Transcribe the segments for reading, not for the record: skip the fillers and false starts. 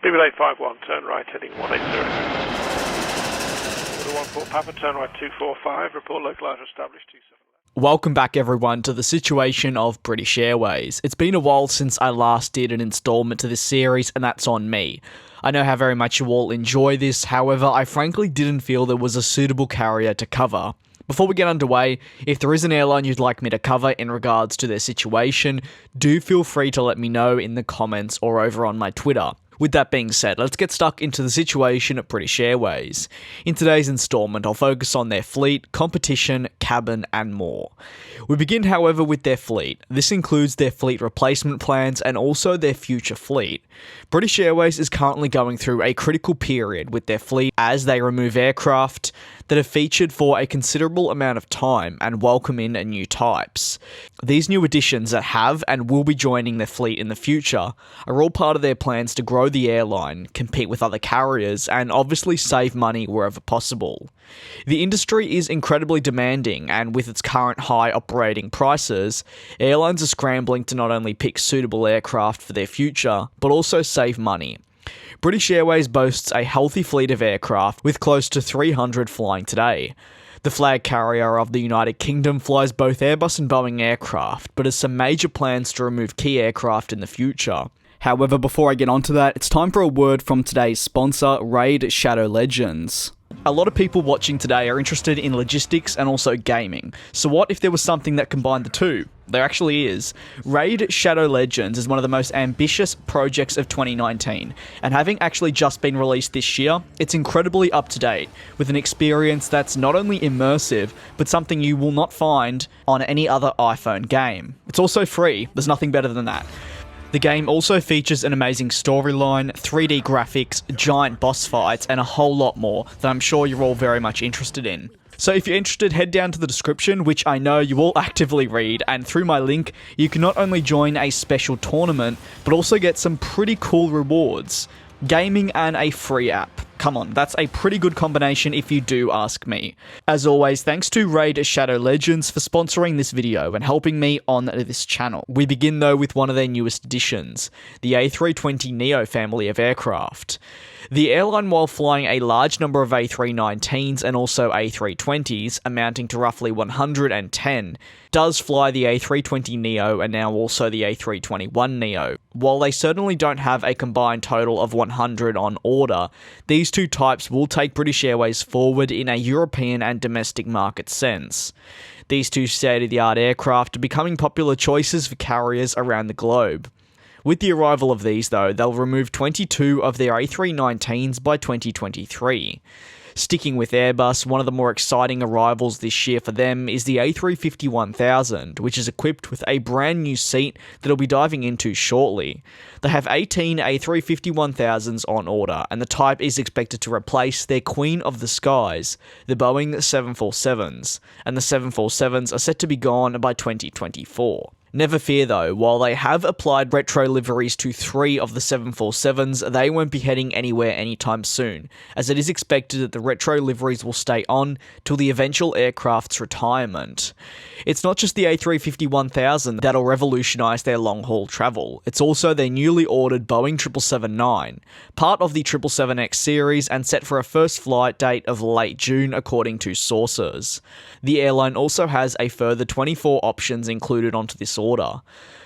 BB851, turn right heading 180. Order 14 Papa, turn right 245, report localizer established 27. Welcome back everyone to the situation of British Airways. It's been a while since I last did an installment to this series, and that's on me. I know how very much you all enjoy this, however, I frankly didn't feel there was a suitable carrier to cover. Before we get underway, if there is an airline you'd like me to cover in regards to their situation, do feel free to let me know in the comments or over on my Twitter. With that being said, let's get stuck into the situation at British Airways. In today's installment, I'll focus on their fleet, competition, cabin, and more. We begin, however, with their fleet. This includes their fleet replacement plans and also their future fleet. British Airways is currently going through a critical period with their fleet as they remove aircraft that have featured for a considerable amount of time and welcome in new types. These new additions that have and will be joining their fleet in the future are all part of their plans to grow the airline, compete with other carriers, and obviously save money wherever possible. The industry is incredibly demanding, and with its current high operating prices, airlines are scrambling to not only pick suitable aircraft for their future, but also save money. British Airways boasts a healthy fleet of aircraft with close to 300 flying today. The flag carrier of the United Kingdom flies both Airbus and Boeing aircraft, but has some major plans to remove key aircraft in the future. However, before I get onto that, it's time for a word from today's sponsor, Raid Shadow Legends. A lot of people watching today are interested in logistics and also gaming. So what if there was something that combined the two? There actually is. Raid Shadow Legends is one of the most ambitious projects of 2019, and having actually just been released this year, it's incredibly up to date, with an experience that's not only immersive, but something you will not find on any other iPhone game. It's also free, there's nothing better than that. The game also features an amazing storyline, 3D graphics, giant boss fights, and a whole lot more that I'm sure you're all very much interested in. So if you're interested, head down to the description, which I know you all actively read, and through my link, you can not only join a special tournament, but also get some pretty cool rewards. Gaming and a free app. Come on, that's a pretty good combination if you do ask me. As always, thanks to Raid Shadow Legends for sponsoring this video and helping me on this channel. We begin though with one of their newest additions, the A320neo family of aircraft. The airline, while flying a large number of A319s and also A320s, amounting to roughly 110, does fly the A320neo and now also the A321neo. While they certainly don't have a combined total of 100 on order, these two types will take British Airways forward in a European and domestic market sense. These two state-of-the-art aircraft are becoming popular choices for carriers around the globe. With the arrival of these though, they'll remove 22 of their A319s by 2023. Sticking with Airbus, one of the more exciting arrivals this year for them is the A350-1000, which is equipped with a brand new seat that I'll be diving into shortly. They have 18 A350-1000s on order, and the type is expected to replace their Queen of the Skies, the Boeing 747s, and the 747s are set to be gone by 2024. Never fear though, while they have applied retro liveries to 3 of the 747s, they won't be heading anywhere anytime soon, as it is expected that the retro liveries will stay on till the eventual aircraft's retirement. It's not just the A350-1000 that'll revolutionise their long-haul travel, it's also their newly ordered Boeing 777-9, part of the 777X series and set for a first flight date of late June according to sources. The airline also has a further 24 options included onto this order.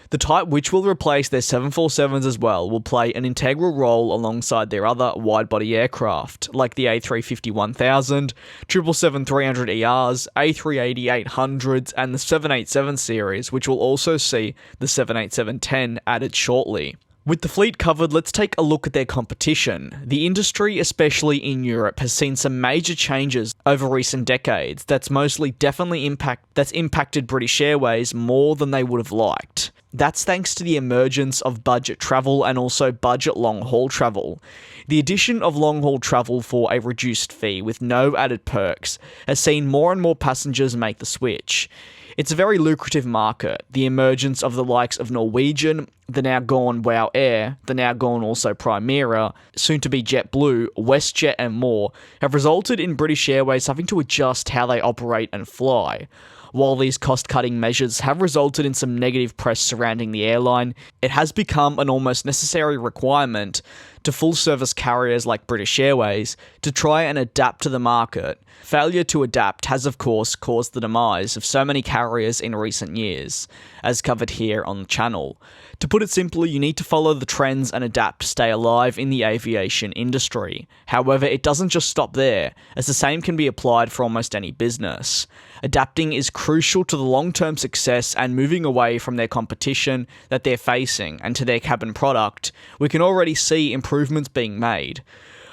The type, which will replace their 747s as well, will play an integral role alongside their other wide-body aircraft, like the A350-1000, 777-300ERs, A380-800s, and the 787 series, which will also see the 787-10 added shortly. With the fleet covered, let's take a look at their competition. The industry, especially in Europe, has seen some major changes over recent decades that's impacted British Airways more than they would have liked. That's thanks to the emergence of budget travel and also budget long-haul travel. The addition of long-haul travel for a reduced fee with no added perks has seen more and more passengers make the switch. It's a very lucrative market. The emergence of the likes of Norwegian, the now gone WOW Air, the now gone also Primera, soon to be JetBlue, WestJet and more, have resulted in British Airways having to adjust how they operate and fly. While these cost-cutting measures have resulted in some negative press surrounding the airline, it has become an almost necessary requirement to full-service carriers like British Airways to try and adapt to the market. Failure to adapt has of course caused the demise of so many carriers in recent years, as covered here on the channel. To put it simply, you need to follow the trends and adapt to stay alive in the aviation industry. However, it doesn't just stop there, as the same can be applied for almost any business. Adapting is crucial to the long-term success and moving away from their competition that they're facing and to their cabin product. We can already see improvements being made.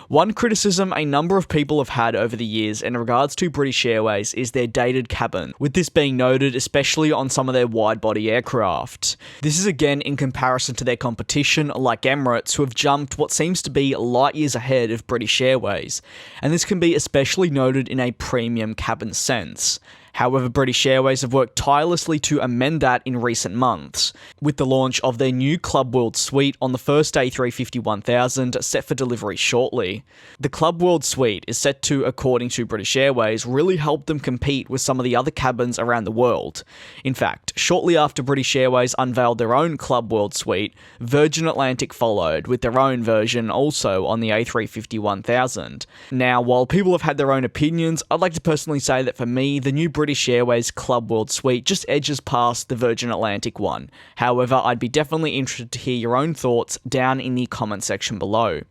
One criticism a number of people have had over the years in regards to British Airways is their dated cabin, with this being noted especially on some of their wide-body aircraft. This is again in comparison to their competition like Emirates, who have jumped what seems to be light years ahead of British Airways, and this can be especially noted in a premium cabin sense. However, British Airways have worked tirelessly to amend that in recent months, with the launch of their new Club World Suite on the first A350-1000 set for delivery shortly. The Club World Suite is set to, according to British Airways, really help them compete with some of the other cabins around the world. In fact, shortly after British Airways unveiled their own Club World Suite, Virgin Atlantic followed with their own version also on the A350-1000. Now, while people have had their own opinions, I'd like to personally say that for me, the new British Airways Club World Suite just edges past the Virgin Atlantic one. However, I'd be definitely interested to hear your own thoughts down in the comment section below.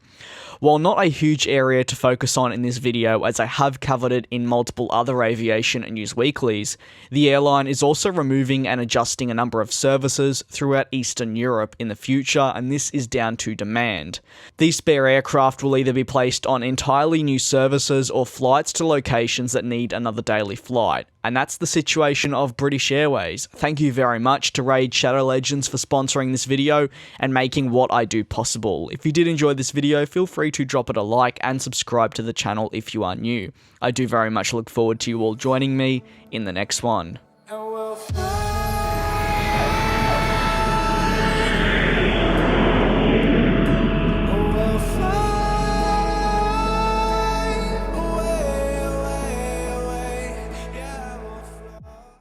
While not a huge area to focus on in this video, as I have covered it in multiple other aviation and news weeklies, the airline is also removing and adjusting a number of services throughout Eastern Europe in the future, and this is down to demand. These spare aircraft will either be placed on entirely new services or flights to locations that need another daily flight. And that's the situation of British Airways. Thank you very much to Raid Shadow Legends for sponsoring this video and making what I do possible. If you did enjoy this video, feel free to drop it a like and subscribe to the channel if you are new. I do very much look forward to you all joining me in the next one.